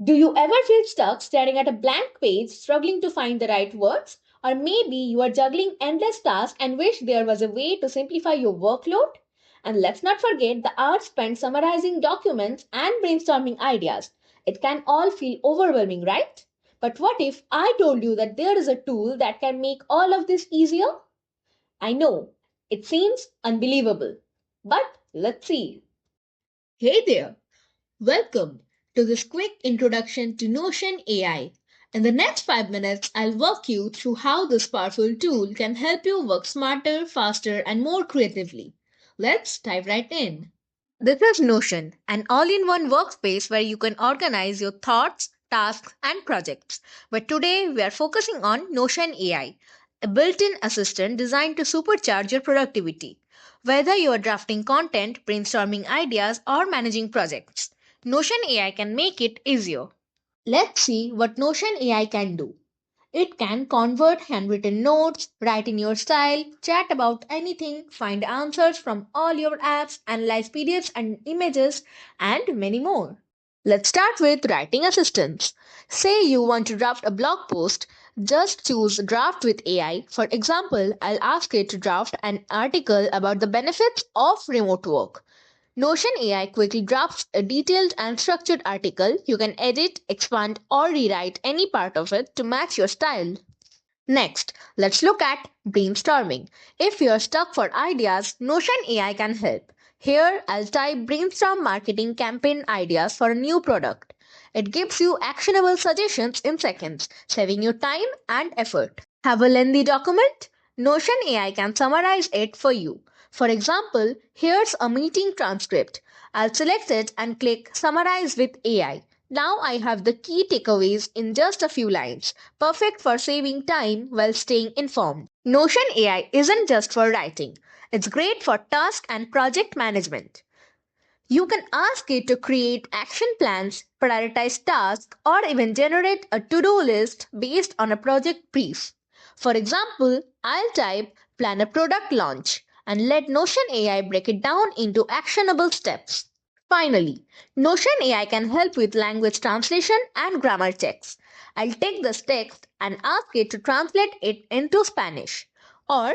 Do you ever feel stuck staring at a blank page, struggling to find the right words? Or maybe you are juggling endless tasks and wish there was a way to simplify your workload? And let's not forget the hours spent summarizing documents and brainstorming ideas. It can all feel overwhelming, right? But what if I told you that there is a tool that can make all of this easier? I know, it seems unbelievable. But let's see. Hey there! Welcome to this quick introduction to Notion AI. In the next 5 minutes, I'll walk you through how this powerful tool can help you work smarter, faster, and more creatively. Let's dive right in. This is Notion, an all in one workspace where you can organize your thoughts, tasks, and projects. But today we are focusing on Notion AI, a built in assistant designed to supercharge your productivity. Whether you are drafting content, brainstorming ideas, or managing projects, Notion AI can make it easier. Let's see what Notion AI can do. It can convert handwritten notes, write in your style, chat about anything, find answers from all your apps, analyze PDFs and images, and many more. Let's start with writing assistance. Say you want to draft a blog post, just choose Draft with AI. For example, I'll ask it to draft an article about the benefits of remote work. Notion AI quickly drafts a detailed and structured article. You can edit, expand, or rewrite any part of it to match your style. Next, let's look at brainstorming. If you're stuck for ideas, Notion AI can help. Here, I'll type brainstorm marketing campaign ideas for a new product. It gives you actionable suggestions in seconds, saving you time and effort. Have a lengthy document? Notion AI can summarize it for you. For example, here's a meeting transcript. I'll select it and click Summarize with AI. Now I have the key takeaways in just a few lines, perfect for saving time while staying informed. Notion AI isn't just for writing, it's great for task and project management. You can ask it to create action plans, prioritize tasks, or even generate a to do list based on a project brief. For example, I'll type plan a product launch and let Notion AI break it down into actionable steps. Finally, Notion AI can help with language translation and grammar checks. I'll take this text and ask it to translate it into Spanish. Or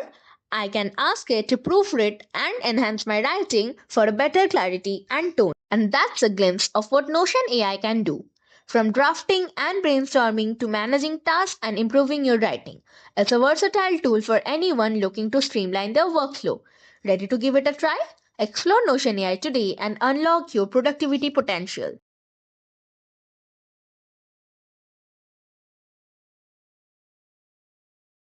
I can ask it to proofread and enhance my writing for a better clarity and tone. And that's a glimpse of what Notion AI can do. From drafting and brainstorming to managing tasks and improving your writing. It's a versatile tool for anyone looking to streamline their workflow. Ready to give it a try? Explore Notion AI today and unlock your productivity potential.